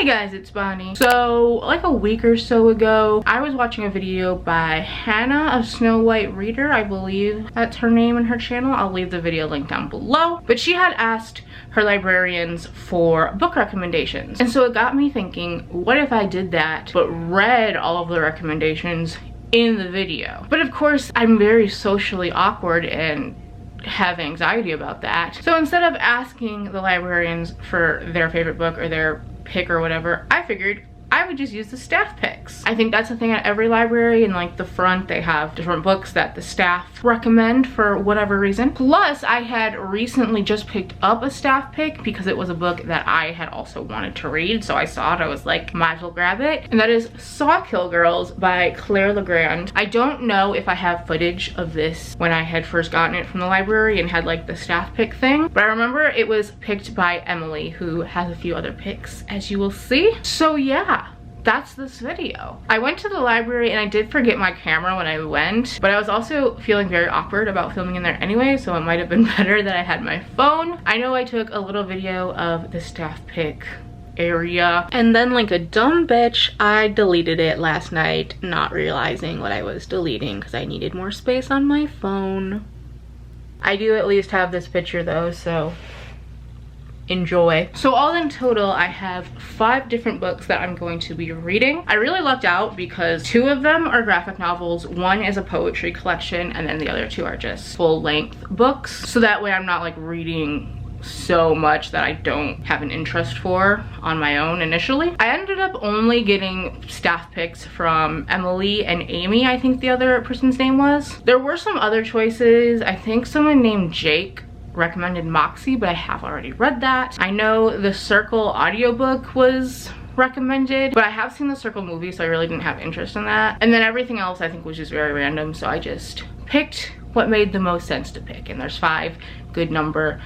Hey guys, it's Bonnie. So like a week or so ago, I was watching a video by Hannah of Snow White Reader. I believe that's her name and her channel. I'll leave the video link down below. But she had asked her librarians for book recommendations. And so it got me thinking, what if I did that but read all of the recommendations in the video? But of course, I'm very socially awkward and have anxiety about that. So instead of asking the librarians for their favorite book or their pick or whatever, I figured I would just use the staff picks. I think that's the thing at every library. In like the front, they have different books that the staff recommend for whatever reason. Plus, I had recently just picked up a staff pick because it was a book that I had also wanted to read. So I saw it, I was like, might as well grab it. And that is Sawkill Girls by Claire Legrand. I don't know if I have footage of this when I had first gotten it from the library and had like the staff pick thing, but I remember it was picked by Emily, who has a few other picks, as you will see. So yeah, that's this video. I went to the library and I did forget my camera when I went, but I was also feeling very awkward about filming in there anyway, so it might have been better that I had my phone. I know I took a little video of the staff pick area, and then like a dumb bitch, I deleted it last night, not realizing what I was deleting because I needed more space on my phone. I do at least have this picture though, so enjoy. So all in total, I have 5 different books that I'm going to be reading. I really lucked out because 2 of them are graphic novels, 1 is a poetry collection, and then the other 2 are just full-length books. So that way I'm not like reading so much that I don't have an interest for on my own initially. I ended up only getting staff picks from Emily and Amy, I think the other person's name was. There were some other choices. I think someone named Jake recommended Moxie, but I have already read that. I know the Circle audiobook was recommended, but I have seen the Circle movie, so I really didn't have interest in that. And then everything else I think was just very random, so I just picked what made the most sense to pick, and there's 5, good number.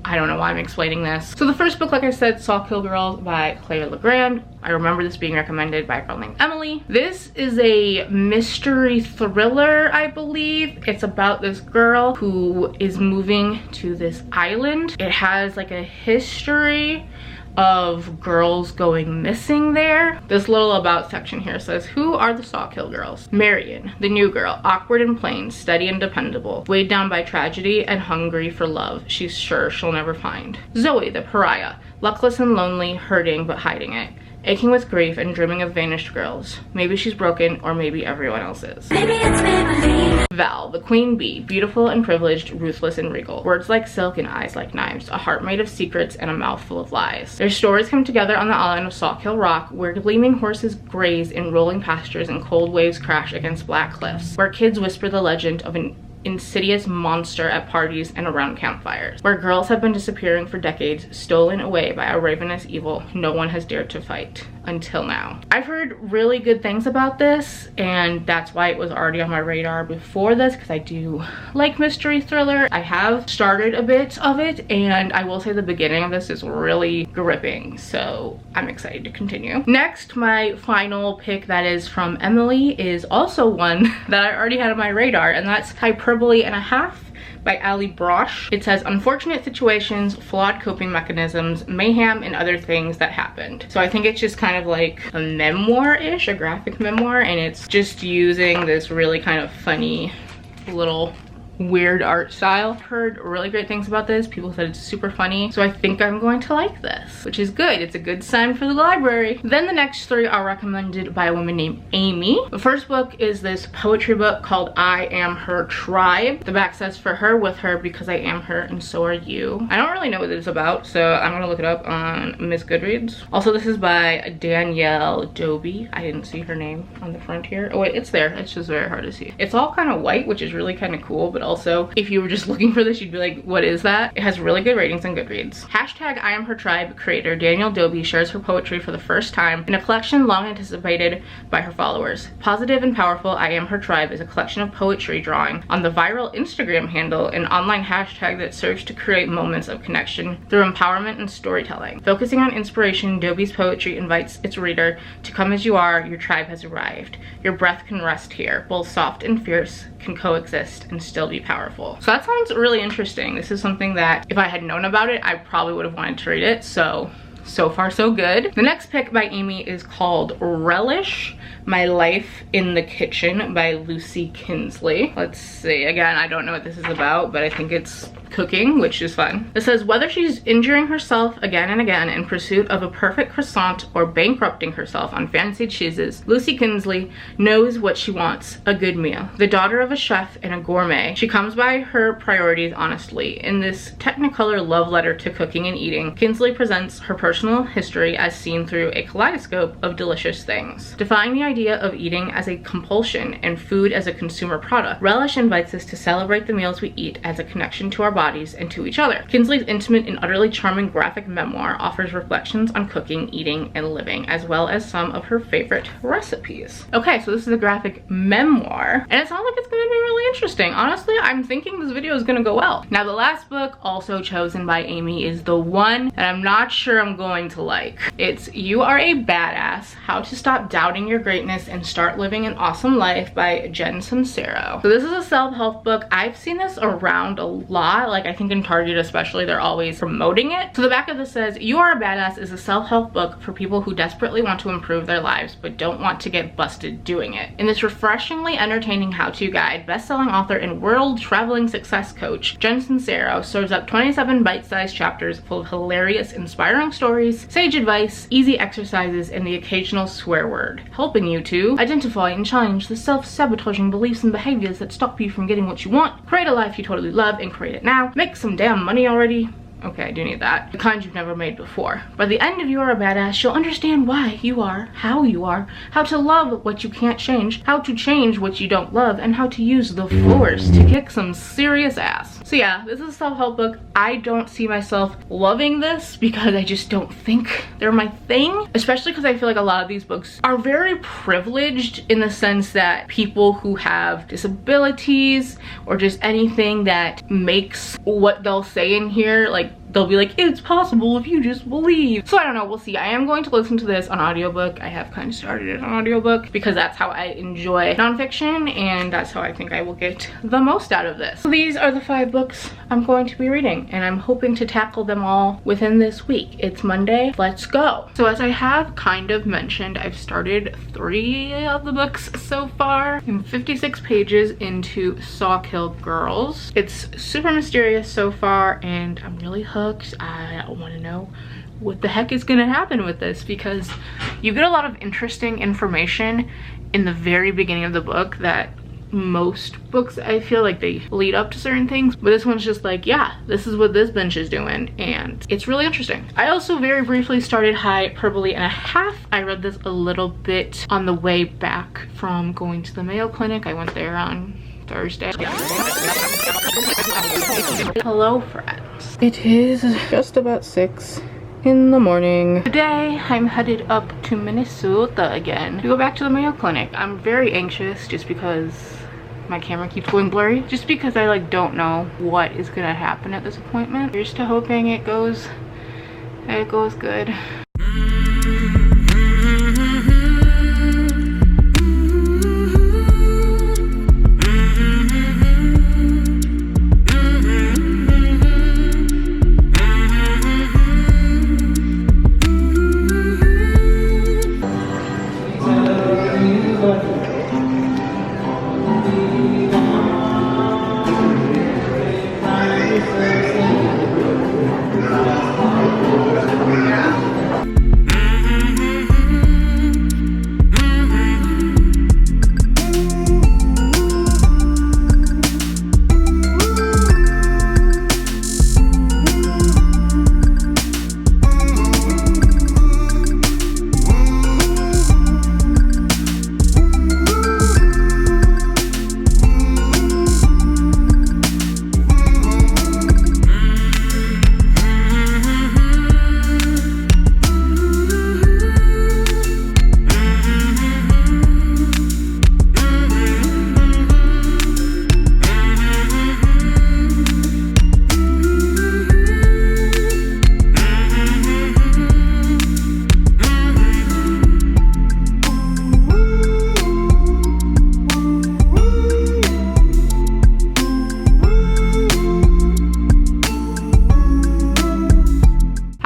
I don't know why I'm explaining this. So the first book, like I said, Sawkill Girls by Claire Legrand. I remember this being recommended by a girl named Emily. This is a mystery thriller, I believe. It's about this girl who is moving to this island. It has like a history of girls going missing there. This little about section here says, who are the Sawkill Girls? Marion, the new girl, awkward and plain, steady and dependable, weighed down by tragedy and hungry for love she's sure she'll never find. Zoe, the pariah, luckless and lonely, hurting but hiding it, aching with grief and dreaming of vanished girls. Maybe she's broken, or maybe everyone else is. Maybe it's Maybelline. Val, the queen bee, beautiful and privileged, ruthless and regal. Words like silk and eyes like knives, a heart made of secrets and a mouth full of lies. Their stories come together on the island of Sawkill Rock, where gleaming horses graze in rolling pastures and cold waves crash against black cliffs, where kids whisper the legend of an insidious monster at parties and around campfires, where girls have been disappearing for decades, stolen away by a ravenous evil no one has dared to fight until now. I've heard really good things about this, and that's why it was already on my radar before this, because I do like mystery thriller. I have started a bit of it, and I will say the beginning of this is really gripping, so I'm excited to continue. Next, my final pick that is from Emily is also one that I already had on my radar, and that's Hyperbole and a Half by Ali Brosh. It says, unfortunate situations, flawed coping mechanisms, mayhem, and other things that happened. So I think it's just kind of like a memoir-ish, a graphic memoir, and it's just using this really kind of funny little weird art style. Heard really great things about this. People said it's super funny, so I think I'm going to like this, which is good. It's a good sign for the library. Then the next 3 are recommended by a woman named Amy. The first book is this poetry book called I Am Her Tribe. The back says, for her, with her, because I am her and so are you. I don't really know what it is about, so I'm gonna look it up on Miss Goodreads. Also, this is by Danielle Doby. I didn't see her name on the front here. Oh wait, it's there. It's just very hard to see. It's all kind of white, which is really kind of cool, but also if you were just looking for this, you'd be like, what is that? It has really good ratings on Goodreads. Hashtag I Am Her Tribe creator Danielle Doby shares her poetry for the first time in a collection long anticipated by her followers. Positive and powerful, I Am Her Tribe is a collection of poetry drawing on the viral Instagram handle, an online hashtag that serves to create moments of connection through empowerment and storytelling. Focusing on inspiration, Doby's poetry invites its reader to come as you are. Your tribe has arrived. Your breath can rest here. Both soft and fierce can coexist and still be powerful. So that sounds really interesting. This is something that if I had known about it, I probably would have wanted to read it. So So far so good. The next pick by Amy is called Relish: My Life in the Kitchen by Lucy Kinsley. Let's see, again, I don't know what this is about, but I think it's cooking, which is fun. It says, whether she's injuring herself again and again in pursuit of a perfect croissant or bankrupting herself on fancy cheeses, Lucy Kinsley knows what she wants: a good meal. The daughter of a chef and a gourmet, she comes by her priorities honestly. In this Technicolor love letter to cooking and eating, Kinsley presents her personal history as seen through a kaleidoscope of delicious things. Defying the idea of eating as a compulsion and food as a consumer product, Relish invites us to celebrate the meals we eat as a connection to our bodies and to each other. Kinsley's intimate and utterly charming graphic memoir offers reflections on cooking, eating, and living, as well as some of her favorite recipes. Okay, so this is a graphic memoir, and it sounds like it's gonna be really interesting. Honestly, I'm thinking this video is gonna go well. Now, the last book, also chosen by Amy, is the one that I'm not sure I'm going to like. It's You Are a Badass: How to Stop Doubting Your Greatness and Start Living an Awesome Life by Jen Sincero. So this is a self-help book. I've seen this around a lot, like I think in Target especially, they're always promoting it. So the back of this says, You Are a Badass is a self-help book for people who desperately want to improve their lives but don't want to get busted doing it. In this refreshingly entertaining how-to guide, best-selling author and world-traveling success coach Jen Sincero serves up 27 bite-sized chapters full of hilarious, inspiring stories, sage advice, easy exercises, and the occasional swear word, helping you to identify and challenge the self-sabotaging beliefs and behaviors that stop you from getting what you want, create a life you totally love and create it now, make some damn money already. Okay, I do need that. The kind you've never made before. By the end of You Are a Badass, you'll understand why you are, how to love what you can't change, how to change what you don't love, and how to use the force to kick some serious ass. So yeah, this is a self-help book. I don't see myself loving this because I just don't think they're my thing, especially because I feel like a lot of these books are very privileged in the sense that people who have disabilities or just anything that makes what they'll say in here, like, they'll be like, it's possible if you just believe. So I don't know, we'll see. I am going to listen to this on audiobook. I have kind of started it on audiobook because that's how I enjoy nonfiction, and that's how I think I will get the most out of this. So these are the 5 books I'm going to be reading, and I'm hoping to tackle them all within this week. It's Monday, let's go. So as I have kind of mentioned, I've started 3 of the books so far. I'm 56 pages into Sawkill Girls. It's super mysterious so far, and I'm really hooked. I want to know what the heck is going to happen with this, because you get a lot of interesting information in the very beginning of the book that most books, I feel like they lead up to certain things, but this one's just like, yeah, this is what this bench is doing, and it's really interesting. I also very briefly started Hyperbole and a Half. I read this a little bit on the way back from going to the Mayo Clinic. I went there on Thursday. Hello friends. It is just about 6 in the morning. Today I'm headed up to Minnesota again to go back to the Mayo Clinic. I'm very anxious just because my camera keeps going blurry, just because I like don't know what is gonna happen at this appointment. Here's to hoping it goes good.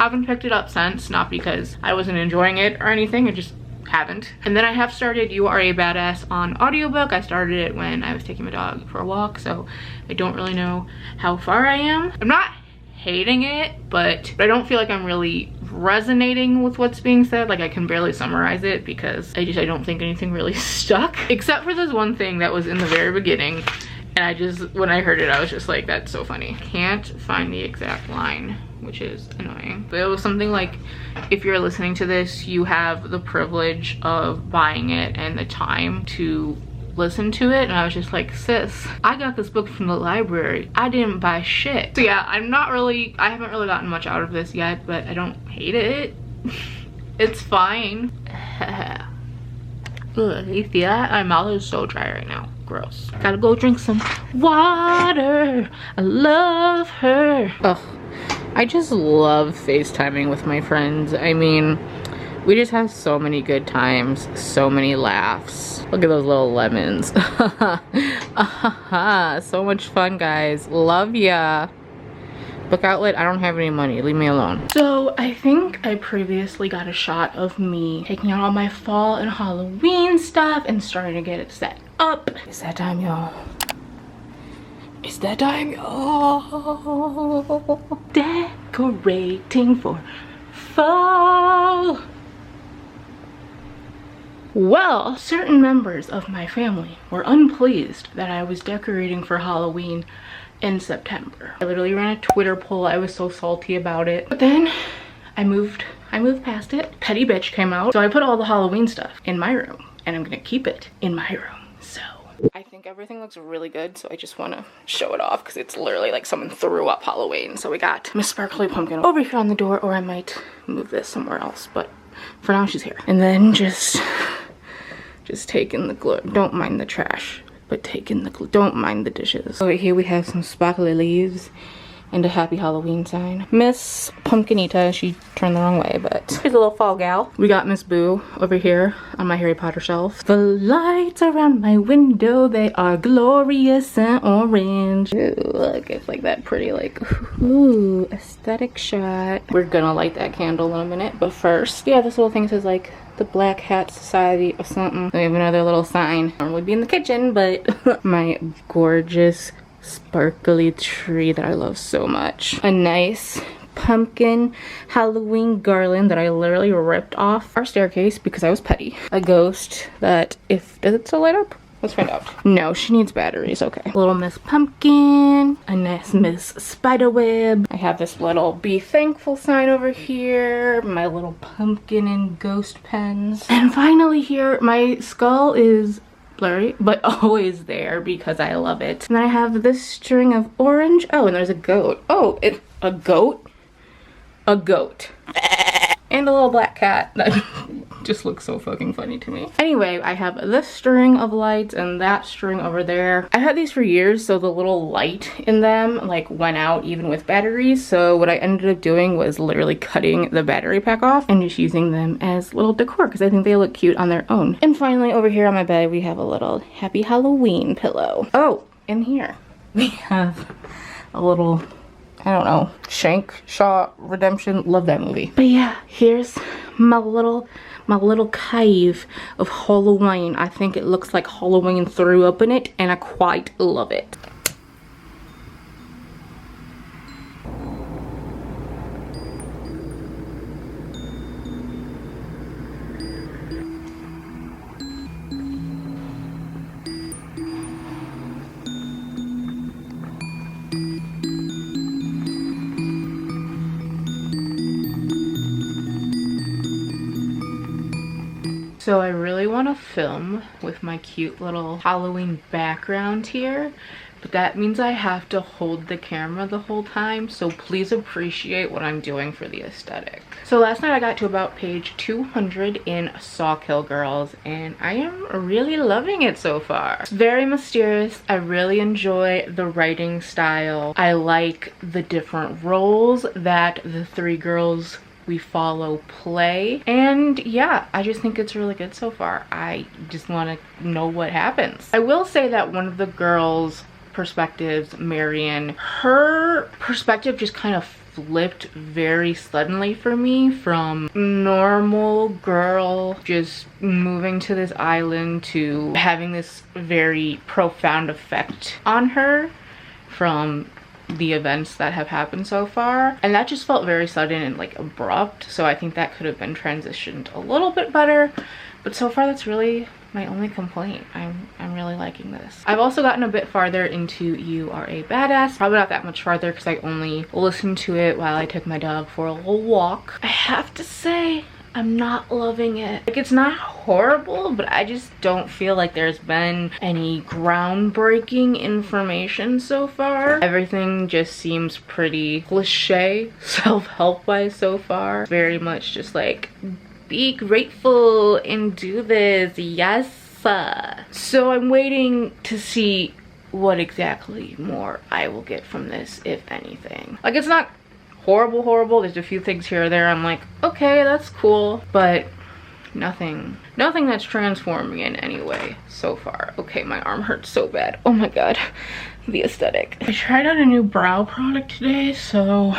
haven't picked it up since, not because I wasn't enjoying it or anything, I just haven't. And then I have started You Are a Badass on audiobook. I started it when I was taking my dog for a walk, so I don't really know how far I am. I'm not hating it, but I don't feel like I'm really resonating with what's being said. Like, I can barely summarize it because I don't think anything really stuck, except for this one thing that was in the very beginning. And when I heard it, I was just like, that's so funny. Can't find the exact line, which is annoying. But it was something like, if you're listening to this, you have the privilege of buying it and the time to listen to it. And I was just like, sis, I got this book from the library. I didn't buy shit. So yeah, I haven't really gotten much out of this yet, but I don't hate it. It's fine. Ugh, you see that? My mouth is so dry right now. Gross. Gotta go drink some water. I love her. Ugh, I just love FaceTiming with my friends. I mean, we just have so many good times, so many laughs. Look at those little lemons. So much fun, guys. Love ya. Book outlet, I don't have any money, leave me alone. So I think I previously got a shot of me taking out all my fall and Halloween stuff and starting to get it set up. It's that time, y'all. It's that time, y'all. Decorating for fall. Well, certain members of my family were unpleased that I was decorating for Halloween in September. I literally ran a Twitter poll. I was so salty about it. But then I moved past it. Petty bitch came out. So I put all the Halloween stuff in my room and I'm gonna keep it in my room. So I think everything looks really good. So I just wanna show it off because it's literally like someone threw up Halloween. So we got Miss Sparkly Pumpkin over here on the door, or I might move this somewhere else. But for now, she's here. And then just taking the glue. Don't mind the trash, but taking the glue. Don't mind the dishes. Over here we have some sparkly leaves and a happy Halloween sign. Miss Pumpkinita, she turned the wrong way, but she's a little fall gal. We got Miss Boo over here on my Harry Potter shelf. The lights around my window, they are glorious and orange. Ooh, look, it's like that pretty, like, ooh, aesthetic shot. We're gonna light that candle in a minute, but first, yeah, this little thing says like the Black Hat Society or something. We have another little sign. Normally be in the kitchen, but my gorgeous sparkly tree that I love so much. A nice pumpkin Halloween garland that I literally ripped off our staircase because I was petty. A ghost that, does it still light up? Let's find out. No, she needs batteries. Okay. Little Miss Pumpkin. A nice Miss Spiderweb. I have this little Be Thankful sign over here. My little pumpkin and ghost pens. And finally here, my skull is blurry, but always there because I love it. And then I have this string of orange. Oh, and there's a goat. Oh, it's a goat? A goat. And a little black cat that just looks so fucking funny to me. Anyway, I have this string of lights and that string over there. I've had these for years, so the little light in them like went out even with batteries. So what I ended up doing was literally cutting the battery pack off and just using them as little decor because I think they look cute on their own. And finally, over here on my bed, we have a little Happy Halloween pillow. Oh, in here we have a little, I don't know, Shaw Redemption. Love that movie. But yeah, here's my little cave of Halloween. I think it looks like Halloween threw up in it and I quite love it. So I really want to film with my cute little Halloween background here, but that means I have to hold the camera the whole time, so please appreciate what I'm doing for the aesthetic. So last night I got to about page 200 in Sawkill Girls, and I am really loving it so far. It's very mysterious. I really enjoy the writing style. I like the different roles that the three girls we follow play, and yeah, I just think it's really good so far. I just want to know what happens. I will say that one of the girls' perspectives, Marion, her perspective just kind of flipped very suddenly for me, from normal girl just moving to this island to having this very profound effect on her from the events that have happened so far. And that just felt very sudden and like abrupt, so I think that could have been transitioned a little bit better. But so far that's really my only complaint. I'm really liking this. I've also gotten a bit farther into You Are a Badass. Probably not that much farther because I only listened to it while I took my dog for a little walk. I have to say, I'm not loving it. Like, it's not horrible, but I just don't feel like there's been any groundbreaking information so far. Everything just seems pretty cliche self-help wise so far. Very much just like, be grateful and do this, yes. So I'm waiting to see what exactly more I will get from this, if anything. Like, it's not horrible. There's a few things here or there I'm like, okay, that's cool, but nothing that's transformed me in any way so far. Okay, my arm hurts so bad. Oh my god, the aesthetic. I tried out a new brow product today, so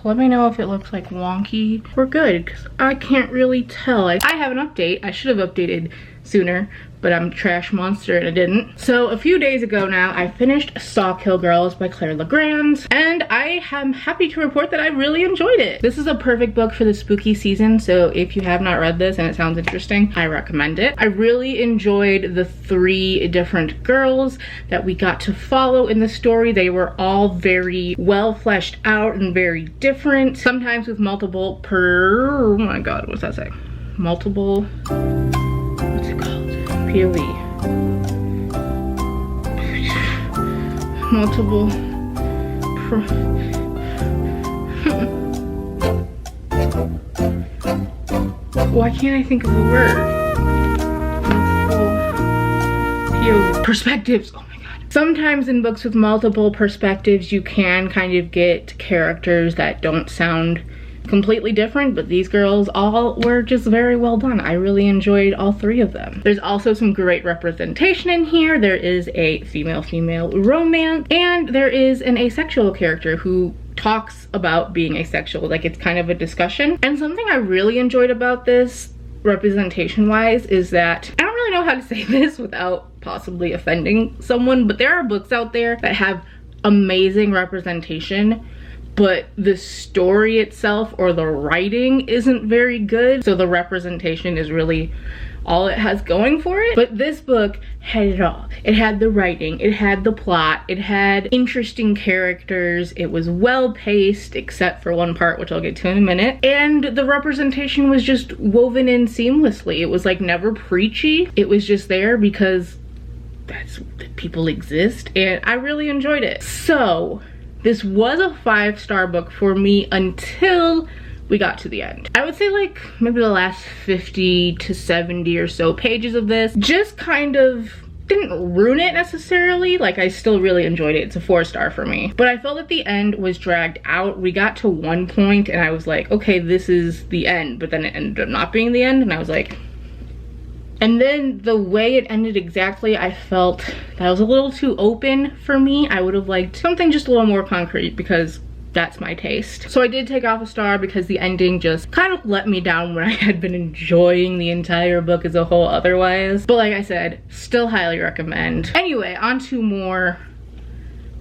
let me know if it looks like wonky or good, because I can't really tell. I have an update. I should have updated sooner, but I'm trashmonster and I didn't. So a few days ago now, I finished Sawkill Girls by Claire Legrand, and I am happy to report that I really enjoyed it. This is a perfect book for the spooky season, so if you have not read this and it sounds interesting, I recommend it. I really enjoyed the 3 different girls that we got to follow in the story. They were all very well fleshed out and very different, sometimes with multiple oh my god, what's that say? Multiple, what's it called? POV. Multiple why can't I think of the word? Multiple POV. Perspectives. Oh my god. Sometimes in books with multiple perspectives, you can kind of get characters that don't sound completely different, but these girls all were just very well done. I really enjoyed all 3 of them. There's also some great representation in here. There is a female-female romance, and there is an asexual character who talks about being asexual. Like, it's kind of a discussion. And something I really enjoyed about this, representation-wise, is that I don't really know how to say this without possibly offending someone, but there are books out there that have amazing representation, but the story itself or the writing isn't very good, so the representation is really all it has going for it. But this book had it all. It had the writing, it had the plot, it had interesting characters, it was well paced except for one part, which I'll get to in a minute, and the representation was just woven in seamlessly. It was like never preachy. It was just there because people exist, and I really enjoyed it. So this was a 5-star book for me until we got to the end. I would say like maybe the last 50 to 70 or so pages of this just kind of didn't ruin it necessarily. Like, I still really enjoyed it. It's a 4-star for me. But I felt that the end was dragged out. We got to one point and I was like, okay, this is the end. But then it ended up not being the end, and I was like, and then the way it ended exactly, I felt that was a little too open for me. I would have liked something just a little more concrete because that's my taste. So I did take off a star because the ending just kind of let me down when I had been enjoying the entire book as a whole otherwise. But like I said, still highly recommend. Anyway, on to more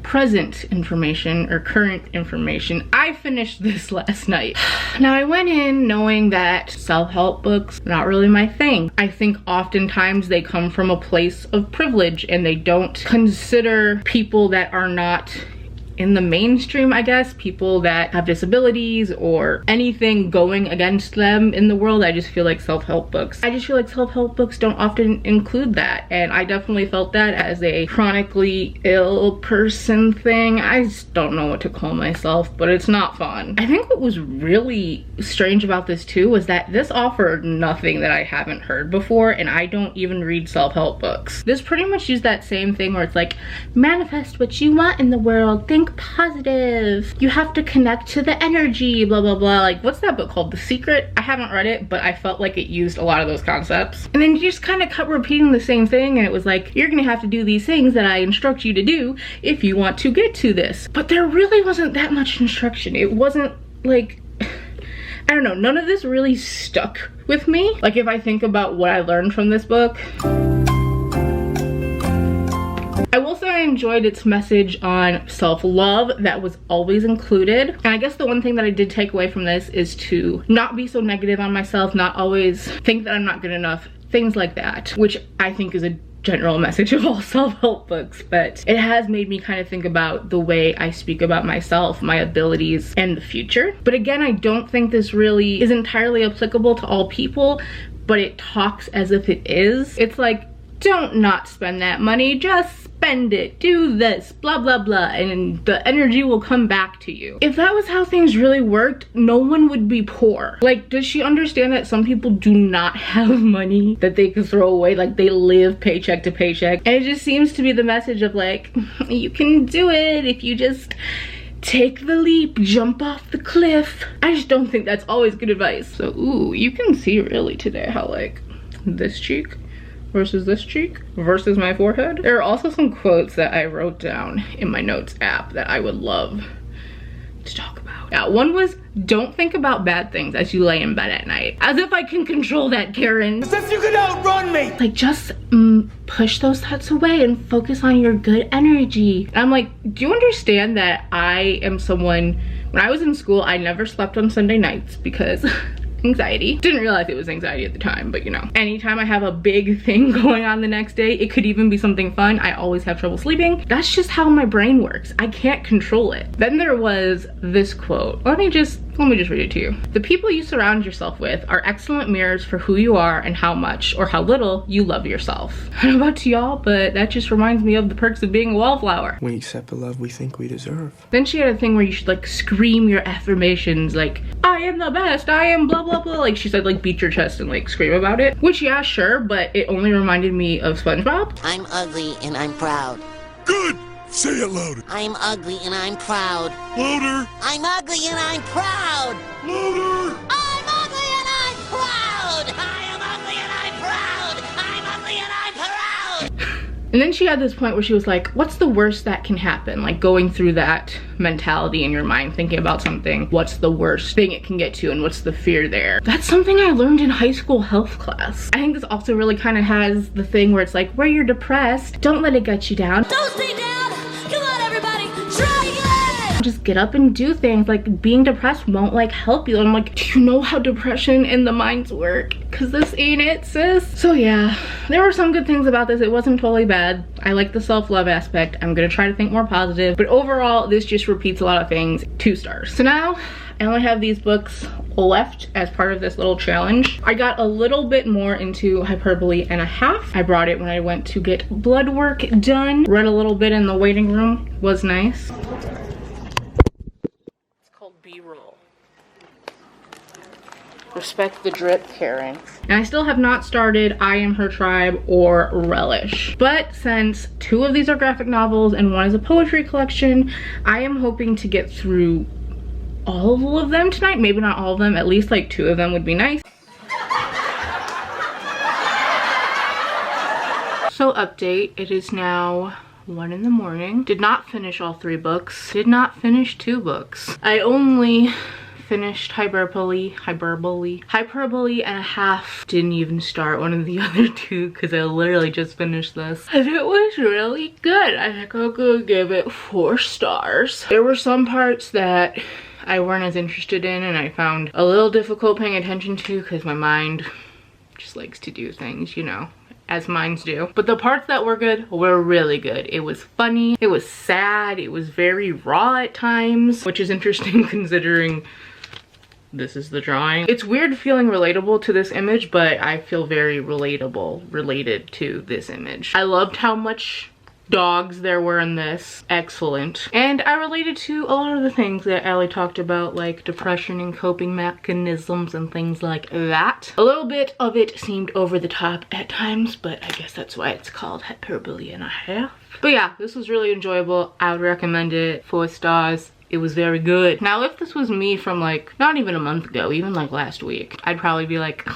present information or current information. I finished this last night. Now, I went in knowing that self-help books are not really my thing. I think oftentimes they come from a place of privilege and they don't consider people that are not in the mainstream, I guess, people that have disabilities or anything going against them in the world. I just feel like self-help books don't often include that, and I definitely felt that as a chronically ill person thing. I just don't know what to call myself, but it's not fun. I think what was really strange about this too was that this offered nothing that I haven't heard before, and I don't even read self-help books. This pretty much used that same thing where it's like, manifest what you want in the world, think positive, you have to connect to the energy, blah blah blah. Like, what's that book called, The Secret? I haven't read it, but I felt like it used a lot of those concepts, and then you just kind of kept repeating the same thing, and it was like, you're gonna have to do these things that I instruct you to do if you want to get to this. But there really wasn't that much instruction. It wasn't like, I don't know, none of this really stuck with me. Like, if I think about what I learned from this book, I will say I enjoyed its message on self-love that was always included. And I guess the one thing that I did take away from this is to not be so negative on myself, not always think that I'm not good enough, things like that, which I think is a general message of all self-help books. But it has made me kind of think about the way I speak about myself, my abilities, and the future. But again, I don't think this really is entirely applicable to all people, but it talks as if it is. It's like, don't not spend that money, just spend it, do this, blah blah blah, and the energy will come back to you. If that was how things really worked, no one would be poor. Like, does she understand that some people do not have money that they can throw away? Like, they live paycheck to paycheck. And it just seems to be the message of like, you can do it if you just take the leap, jump off the cliff. I just don't think that's always good advice. So, ooh, you can see really today how like this cheek versus this cheek versus my forehead. There are also some quotes that I wrote down in my notes app that I would love to talk about. Yeah, one was, don't think about bad things as you lay in bed at night. As if I can control that, Karen. As if you can outrun me. Like, just push those thoughts away and focus on your good energy. And I'm like, do you understand that I am someone, when I was in school, I never slept on Sunday nights because anxiety. Didn't realize it was anxiety at the time, but you know, anytime I have a big thing going on the next day, it could even be something fun, I always have trouble sleeping. That's just how my brain works. I can't control it. Then there was this quote. Let me just read it to you. The people you surround yourself with are excellent mirrors for who you are and how much or how little you love yourself. I don't know about y'all, but that just reminds me of the perks of being a wallflower. We accept the love we think we deserve. Then she had a thing where you should like scream your affirmations, like, I am the best, I am blah blah blah. Like, she said like beat your chest and like scream about it. Which, yeah, sure, but it only reminded me of SpongeBob. I'm ugly and I'm proud. Good! Say it louder. I'm ugly and I'm proud. Louder. I'm ugly and I'm proud. Louder. I'm ugly and I'm proud. I am ugly and I'm proud. I'm ugly and I'm proud. And then she had this point where she was like, what's the worst that can happen? Like, going through that mentality in your mind, thinking about something, what's the worst thing it can get to and what's the fear there? That's something I learned in high school health class. I think this also really kind of has the thing where it's like, where you're depressed, don't let it get you down. Don't stay down. Come on, everybody. Try again. Just get up and do things. Like, being depressed won't like help you. And I'm like, do you know how depression and the minds work? Cause this ain't it, sis. So yeah, there were some good things about this. It wasn't totally bad. I like the self-love aspect. I'm gonna try to think more positive, but overall this just repeats a lot of things. 2 stars. So now I only have these books left as part of this little challenge. I got a little bit more into Hyperbole and a Half. I brought it when I went to get blood work done. Read a little bit in the waiting room. Was nice. It's called B-roll. Respect the drip, Karen. And I still have not started I Am Her Tribe or Relish. But since 2 of these are graphic novels and 1 is a poetry collection, I am hoping to get through all of them tonight. Maybe not all of them, at least like 2 of them would be nice. So update, it is now 1 in the morning. Did not finish all 3 books. Did not finish 2 books. I only finished Hyperbole and a Half. Didn't even start one of the other 2 because I literally just finished this. And it was really good. I think I'm gonna give it 4 stars. There were some parts that I weren't as interested in and I found a little difficult paying attention to because my mind just likes to do things, you know, as minds do. But the parts that were good were really good. It was funny, it was sad, it was very raw at times, which is interesting considering this is the drawing. It's weird feeling relatable to this image, but I feel very related to this image. I loved how much dogs there were in this. Excellent. And I related to a lot of the things that Allie talked about, like depression and coping mechanisms and things like that. A little bit of it seemed over the top at times, but I guess that's why it's called Hyperbole and a Half. But yeah, this was really enjoyable. I would recommend it. 4 stars. It was very good. Now, if this was me from like, not even a month ago, even like last week, I'd probably be like,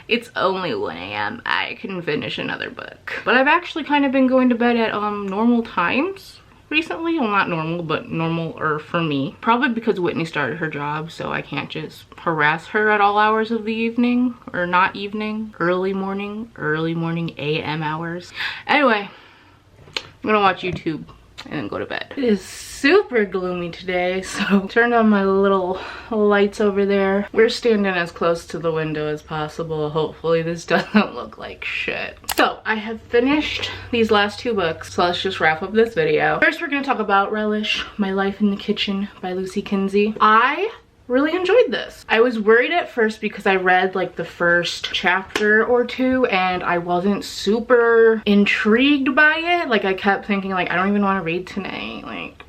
it's only 1 a.m. I can finish another book. But I've actually kind of been going to bed at normal times recently. Well, not normal, but normal for me. Probably because Whitney started her job, so I can't just harass her at all hours of the evening, or not evening, early morning AM hours. Anyway, I'm gonna watch YouTube and then go to bed. It is super gloomy today, so turned on my little lights over there. We're standing as close to the window as possible. Hopefully this doesn't look like shit. So I have finished these last 2 books, so let's just wrap up this video. First, we're gonna talk about Relish, My Life in the Kitchen by Lucy Kinsey. I really enjoyed this. I was worried at first because I read like the first chapter or 2 and I wasn't super intrigued by it. Like I kept thinking like, I don't even want to read tonight. Like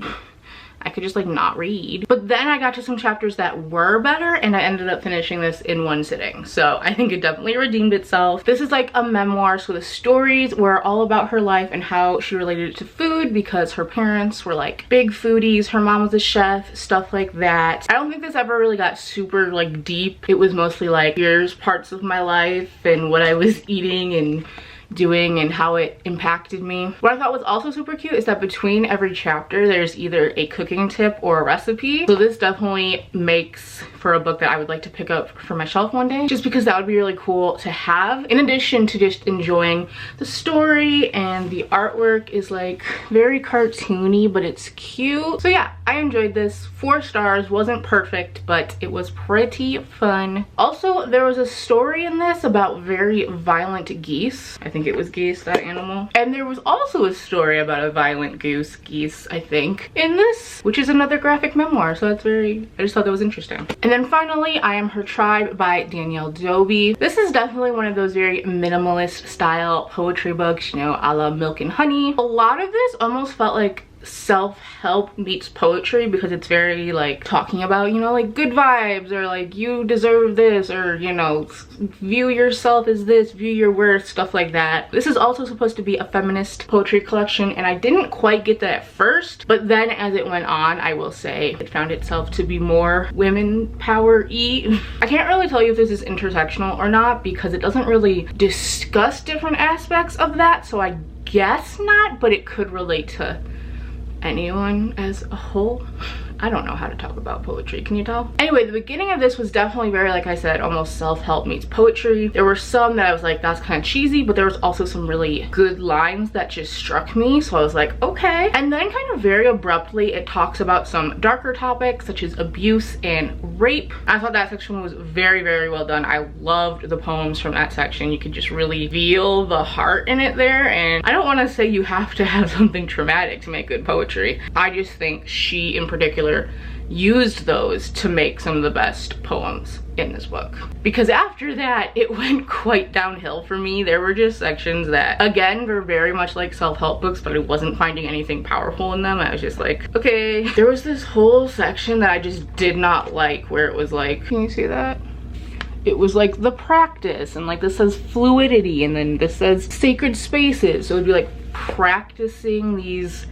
I could just like not read. But then I got to some chapters that were better and I ended up finishing this in 1 sitting. So I think it definitely redeemed itself. This is like a memoir, so the stories were all about her life and how she related it to food because her parents were like big foodies. Her mom was a chef, stuff like that. I don't think this ever really got super like deep. It was mostly like, here's parts of my life and what I was eating and doing and how it impacted me. What I thought was also super cute is that between every chapter there's either a cooking tip or a recipe. So this definitely makes for a book that I would like to pick up for my shelf one day, just because that would be really cool to have, in addition to just enjoying the story. And the artwork is like very cartoony, but it's cute. So yeah, I enjoyed this. 4 stars. Wasn't perfect, but it was pretty fun. Also, there was a story in this about very violent geese. I think it was geese, that animal. And there was also a story about a violent geese, I think, in this, which is another graphic memoir. So that's I just thought that was interesting. And then finally, I Am Her Tribe by Danielle Dobie. This is definitely one of those very minimalist style poetry books, you know, a la Milk and Honey. A lot of this almost felt like self-help meets poetry because it's very like talking about, you know, like good vibes or like you deserve this, or you know, view yourself as this, view your worth, stuff like that. This is also supposed to be a feminist poetry collection and I didn't quite get that at first, but then as it went on, I will say it found itself to be more women power-y. I can't really tell you if this is intersectional or not because it doesn't really discuss different aspects of that, so I guess not, but it could relate to anyone as a whole. I don't know how to talk about poetry, can you tell? Anyway, the beginning of this was definitely very, like I said, almost self-help meets poetry. There were some that I was like, that's kind of cheesy, but there was also some really good lines that just struck me, so I was like, okay. And then kind of very abruptly, it talks about some darker topics such as abuse and rape. I thought that section was very, very well done. I loved the poems from that section. You could just really feel the heart in it there, and I don't want to say you have to have something traumatic to make good poetry. I just think she, in particular, used those to make some of the best poems in this book. Because after that, it went quite downhill for me. There were just sections that, again, were very much like self-help books, but I wasn't finding anything powerful in them. I was just like, okay. There was this whole section that I just did not like, where it was like, can you see that? It was like the practice, and like this says fluidity, and then this says sacred spaces. So it would be like practicing these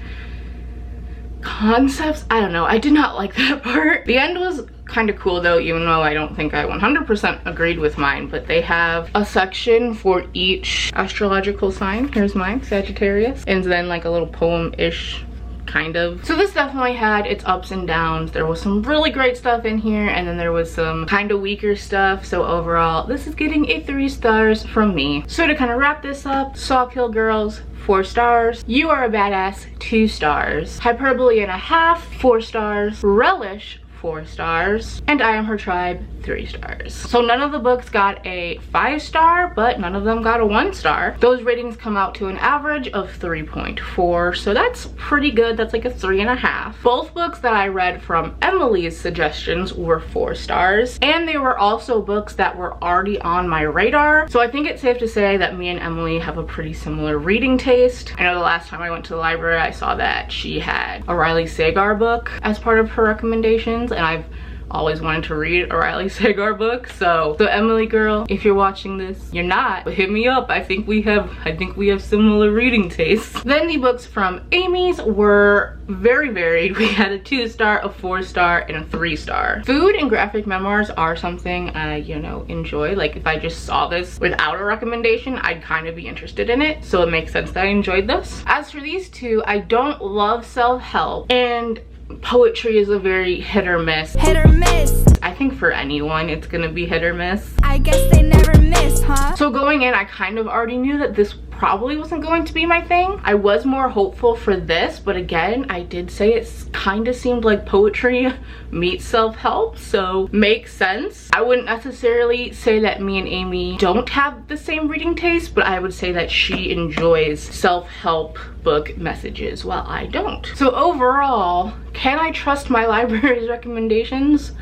concepts. I don't know, I did not like that part. The end was kind of cool though, even though I don't think I 100% agreed with mine, but they have a section for each astrological sign. Here's mine, Sagittarius, and then like a little poem-ish kind of. So this definitely had its ups and downs. There was some really great stuff in here, and then there was some kind of weaker stuff. So overall, this is getting a 3 stars from me. So to kind of wrap this up, Sawkill Girls, 4 stars. You Are a Badass, 2 stars. Hyperbole and a Half, 4 stars. Relish, 4 stars. And I Am Her Tribe, 3 stars. So none of the books got a 5 star, but none of them got a 1 star. Those ratings come out to an average of 3.4, so that's pretty good. That's like a 3.5. Both books that I read from Emily's suggestions were 4 stars, and they were also books that were already on my radar. So I think it's safe to say that me and Emily have a pretty similar reading taste. I know the last time I went to the library, I saw that she had a Riley Sagar book as part of her recommendations, and I've always wanted to read a Riley Sagar book. So Emily girl, if you're watching this, you're not, but hit me up. I think we have similar reading tastes. Then the books from Amy's were very varied. We had a 2-star, a 4-star, and a 3-star. Food and graphic memoirs are something I, you know, enjoy. Like if I just saw this without a recommendation, I'd kind of be interested in it. So it makes sense that I enjoyed this. As for these two, I don't love self-help, and poetry is a very hit or miss. Hit or miss. I think for anyone, it's gonna be hit or miss. I guess they never miss, huh? So going in, I kind of already knew that this probably wasn't going to be my thing. I was more hopeful for this, but again, I did say it kind of seemed like poetry meets self-help, so makes sense. I wouldn't necessarily say that me and Amy don't have the same reading taste, but I would say that she enjoys self-help book messages while I don't. So overall, can I trust my library's recommendations?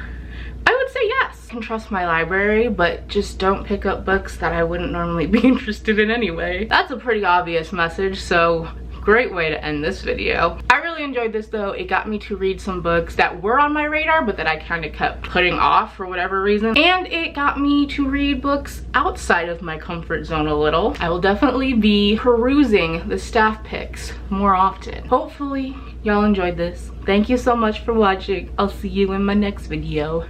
I would say yes. I can trust my library, but just don't pick up books that I wouldn't normally be interested in anyway. That's a pretty obvious message, so great way to end this video. I really enjoyed this though. It got me to read some books that were on my radar, but that I kind of kept putting off for whatever reason. And it got me to read books outside of my comfort zone a little. I will definitely be perusing the staff picks more often. Hopefully, y'all enjoyed this. Thank you so much for watching. I'll see you in my next video.